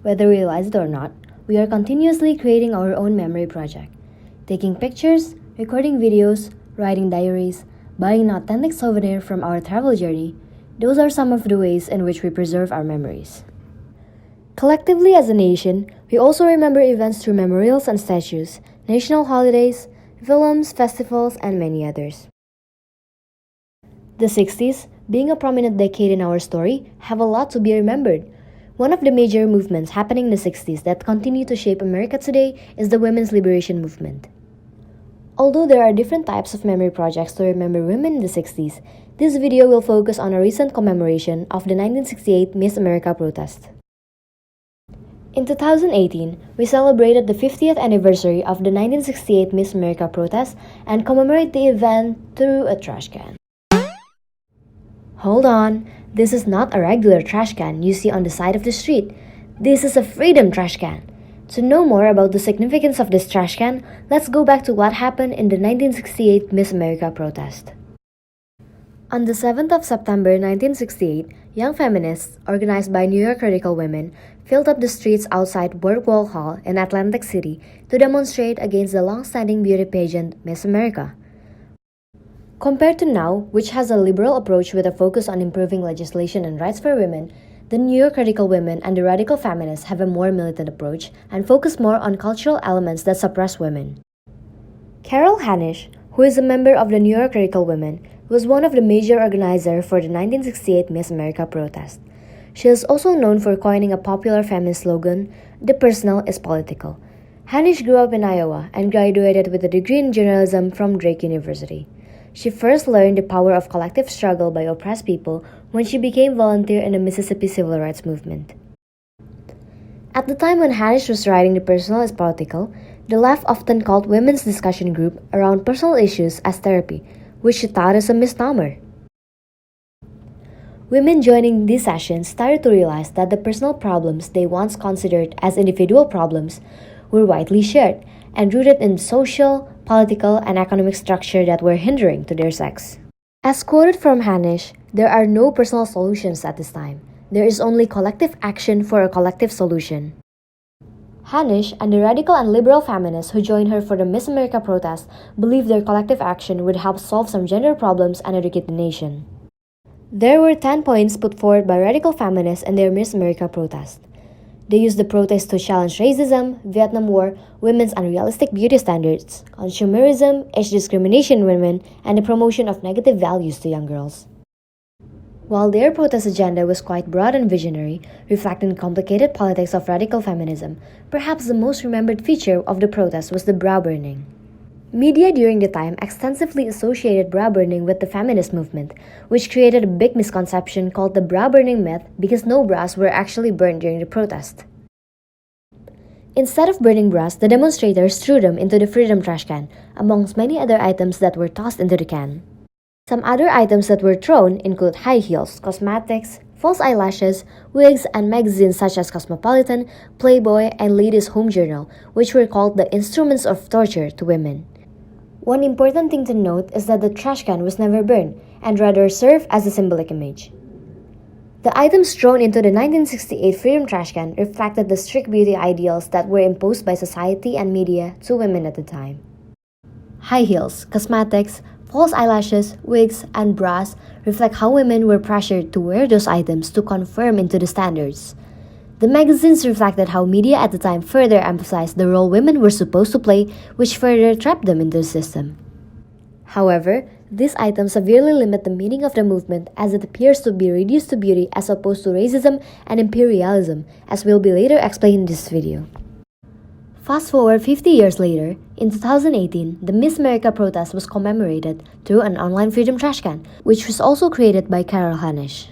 Whether we realize it or not, we are continuously creating our own memory project. Taking pictures, recording videos, writing diaries, buying an authentic souvenir from our travel journey, those are some of the ways in which we preserve our memories. Collectively as a nation, we also remember events through memorials and statues, national holidays, films, festivals, and many others. The 60s, being a prominent decade in our story, have a lot to be remembered. One of the major movements happening in the 60s that continue to shape America today is the women's liberation movement. Although there are different types of memory projects to remember women in the 60s, this video will focus on a recent commemoration of the 1968 Miss America protest. In 2018, we celebrated the 50th anniversary of the 1968 Miss America protest and commemorate the event through a trash can. Hold on, this is not a regular trash can you see on the side of the street. This is a freedom trash can. To know more about the significance of this trash can, let's go back to what happened in the 1968 Miss America protest. On the 7th of September 1968, young feminists, organized by New York radical women, filled up the streets outside Boardwalk Hall in Atlantic City to demonstrate against the long-standing beauty pageant Miss America. Compared to now, which has a liberal approach with a focus on improving legislation and rights for women, the New York radical women and the radical feminists have a more militant approach and focus more on cultural elements that suppress women. Carol Hanisch, who is a member of the New York radical women, was one of the major organizers for the 1968 Miss America protest. She is also known for coining a popular feminist slogan, "The personal is political." Hanisch grew up in Iowa and graduated with a degree in journalism from Drake University. She first learned the power of collective struggle by oppressed people when she became volunteer in the Mississippi Civil Rights Movement. At the time when Hanisch was writing The Personal is Political, the left often called women's discussion group around personal issues as therapy, which she thought is a misnomer. Women joining these sessions started to realize that the personal problems they once considered as individual problems were widely shared and rooted in social, political, and economic structure that were hindering to their sex. As quoted from Hanisch, there are no personal solutions at this time. There is only collective action for a collective solution. Hanisch and the radical and liberal feminists who joined her for the Miss America protest believed their collective action would help solve some gender problems and educate the nation. There were 10 points put forward by radical feminists in their Miss America protest. They used the protest to challenge racism, Vietnam War, women's unrealistic beauty standards, consumerism, age discrimination in women, and the promotion of negative values to young girls. While their protest agenda was quite broad and visionary, reflecting the complicated politics of radical feminism, perhaps the most remembered feature of the protest was the bra burning. Media during the time extensively associated bra burning with the feminist movement, which created a big misconception called the bra burning myth because no bras were actually burned during the protest. Instead of burning bras, the demonstrators threw them into the freedom trash can, amongst many other items that were tossed into the can. Some other items that were thrown include high heels, cosmetics, false eyelashes, wigs, and magazines such as Cosmopolitan, Playboy, and Ladies' Home Journal, which were called the instruments of torture to women. One important thing to note is that the trash can was never burned, and rather served as a symbolic image. The items thrown into the 1968 Freedom Trash Can reflected the strict beauty ideals that were imposed by society and media to women at the time. High heels, cosmetics, false eyelashes, wigs, and bras reflect how women were pressured to wear those items to conform into the standards. The magazines reflected how media at the time further emphasized the role women were supposed to play, which further trapped them into the system. However, these items severely limit the meaning of the movement as it appears to be reduced to beauty as opposed to racism and imperialism, as will be later explained in this video. Fast forward 50 years later, in 2018, the Miss America protest was commemorated through an online freedom trash can, which was also created by Carol Hanisch.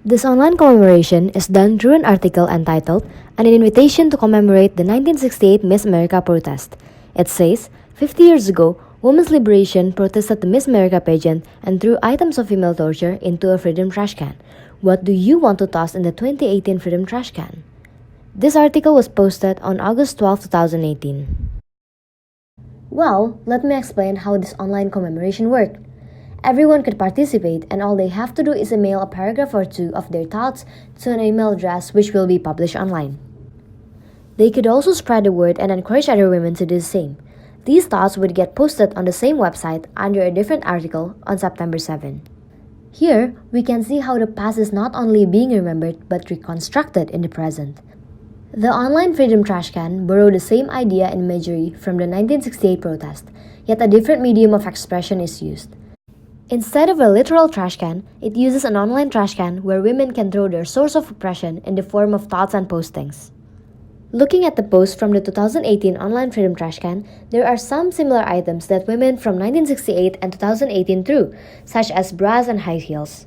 This online commemoration is done through an article entitled An Invitation to Commemorate the 1968 Miss America Protest. It says, 50 years ago, women's liberation protested the Miss America pageant and threw items of female torture into a freedom trash can. What do you want to toss in the 2018 freedom trash can? This article was posted on August 12, 2018. Well, let me explain how this online commemoration worked. Everyone could participate, and all they have to do is email a paragraph or two of their thoughts to an email address which will be published online. They could also spread the word and encourage other women to do the same. These thoughts would get posted on the same website under a different article on September 7. Here, we can see how the past is not only being remembered but reconstructed in the present. The online freedom trash can borrowed the same idea and imagery from the 1968 protest, yet a different medium of expression is used. Instead of a literal trash can, it uses an online trash can where women can throw their source of oppression in the form of thoughts and postings. Looking at the post from the 2018 online freedom trash can, there are some similar items that women from 1968 and 2018 threw, such as bras and high heels.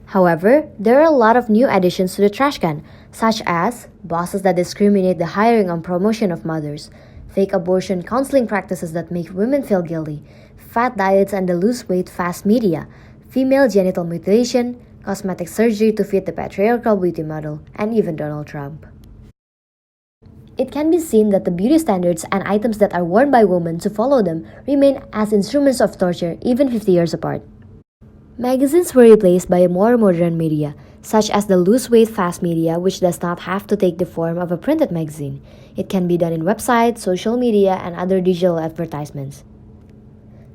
However, there are a lot of new additions to the trash can, such as bosses that discriminate the hiring and promotion of mothers, fake abortion counseling practices that make women feel guilty, fat diets and the lose weight fast media, female genital mutilation, cosmetic surgery to fit the patriarchal beauty model, and even Donald Trump. It can be seen that the beauty standards and items that are worn by women to follow them remain as instruments of torture even 50 years apart. Magazines were replaced by a more modern media, such as the loose weight fast media, which does not have to take the form of a printed magazine. It can be done in websites, social media, and other digital advertisements.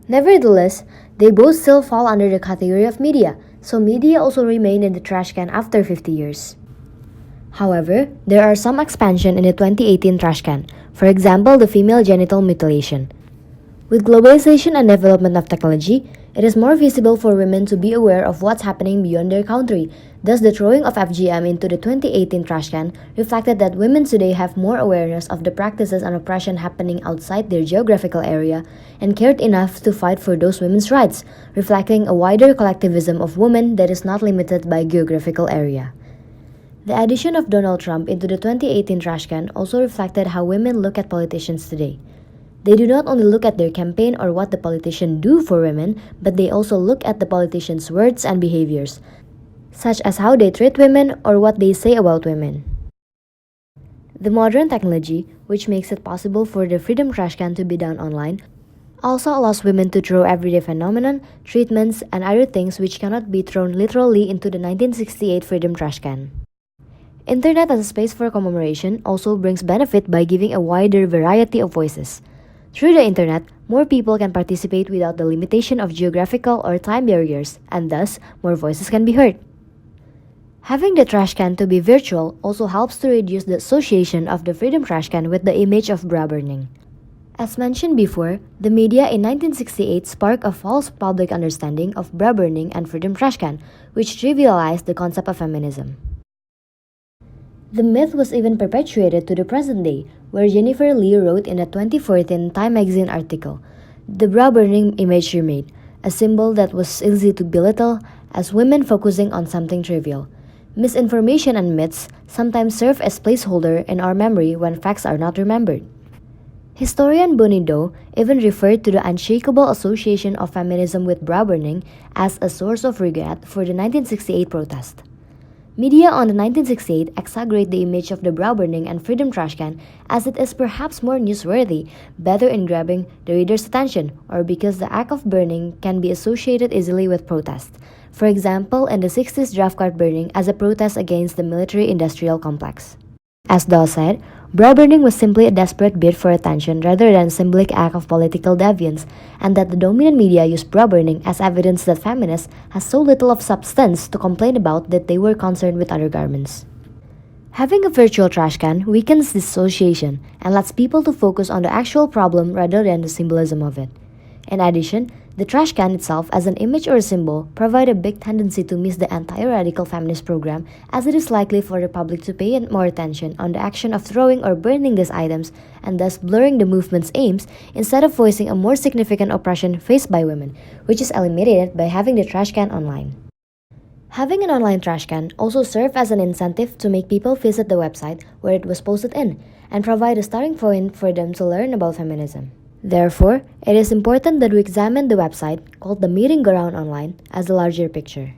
Nevertheless, they both still fall under the category of media, so media also remain in the trash can after 50 years. However, there are some expansion in the 2018 trash can, for example the female genital mutilation. With globalization and development of technology, it is more feasible for women to be aware of what's happening beyond their country. Thus, the throwing of FGM into the 2018 trash can reflected that women today have more awareness of the practices and oppression happening outside their geographical area and cared enough to fight for those women's rights, reflecting a wider collectivism of women that is not limited by geographical area. The addition of Donald Trump into the 2018 trash can also reflected how women look at politicians today. They do not only look at their campaign or what the politicians do for women, but they also look at the politicians' words and behaviors, such as how they treat women or what they say about women. The modern technology, which makes it possible for the freedom trash can to be done online, also allows women to throw everyday phenomenon, treatments, and other things which cannot be thrown literally into the 1968 freedom trash can. Internet as a space for commemoration also brings benefit by giving a wider variety of voices. Through the internet, more people can participate without the limitation of geographical or time barriers, and thus, more voices can be heard. Having the trash can to be virtual also helps to reduce the association of the freedom trash can with the image of bra burning. As mentioned before, the media in 1968 sparked a false public understanding of bra burning and freedom trash can, which trivialized the concept of feminism. The myth was even perpetuated to the present day, where Jennifer Lee wrote in a 2014 Time magazine article, "The bra burning image remained, a symbol that was easy to belittle as women focusing on something trivial. Misinformation and myths sometimes serve as placeholder in our memory when facts are not remembered." Historian Bonnie Doe even referred to the unshakable association of feminism with bra burning as a source of regret for the 1968 protest. Media on the 1968 exaggerate the image of the bra burning and freedom trash can as it is perhaps more newsworthy, better in grabbing the reader's attention, or because the act of burning can be associated easily with protest. For example, in the 60s draft card burning as a protest against the military-industrial complex. As Doe said, bra burning was simply a desperate bid for attention rather than a symbolic act of political deviance, and that the dominant media used bra burning as evidence that feminists had so little of substance to complain about that they were concerned with other garments. Having a virtual trash can weakens dissociation and lets people to focus on the actual problem rather than the symbolism of it. In addition, the trash can itself as an image or a symbol provide a big tendency to miss the entire radical feminist program, as it is likely for the public to pay more attention on the action of throwing or burning these items and thus blurring the movement's aims instead of voicing a more significant oppression faced by women, which is eliminated by having the trash can online. Having an online trash can also served as an incentive to make people visit the website where it was posted in and provide a starting point for them to learn about feminism. Therefore, it is important that we examine the website, called the Meeting Ground Online, as the larger picture.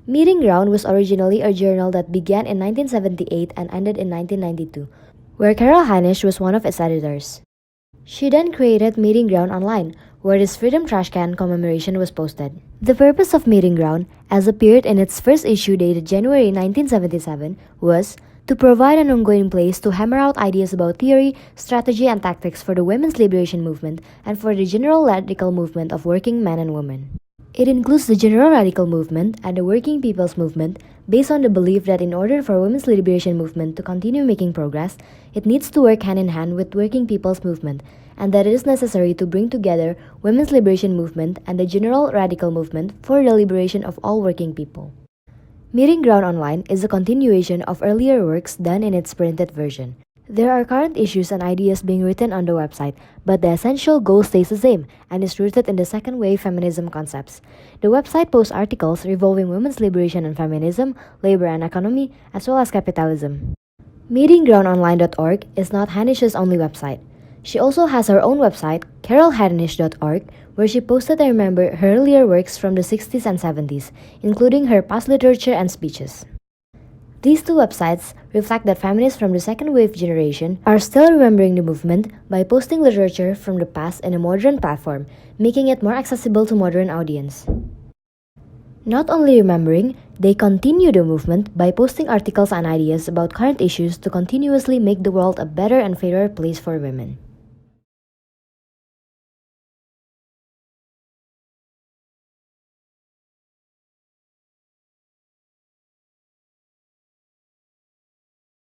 Meeting Ground was originally a journal that began in 1978 and ended in 1992, where Carol Heinisch was one of its editors. She then created Meeting Ground Online, where this Freedom Trash Can commemoration was posted. The purpose of Meeting Ground, as appeared in its first issue dated January 1977, was to provide an ongoing place to hammer out ideas about theory, strategy, and tactics for the women's liberation movement and for the general radical movement of working men and women. It includes the general radical movement and the working people's movement based on the belief that in order for women's liberation movement to continue making progress, it needs to work hand in hand with working people's movement, and that it is necessary to bring together women's liberation movement and the general radical movement for the liberation of all working people. Meeting Ground Online is a continuation of earlier works done in its printed version. There are current issues and ideas being written on the website, but the essential goal stays the same and is rooted in the second wave feminism concepts. The website posts articles revolving women's liberation and feminism, labor and economy, as well as capitalism. Meetinggroundonline.org is not Hanish's only website. She also has her own website, carolhanish.org, where she posted and remembered her earlier works from the 60s and 70s, including her past literature and speeches. These two websites reflect that feminists from the second wave generation are still remembering the movement by posting literature from the past in a modern platform, making it more accessible to modern audience. Not only remembering, they continue the movement by posting articles and ideas about current issues to continuously make the world a better and fairer place for women.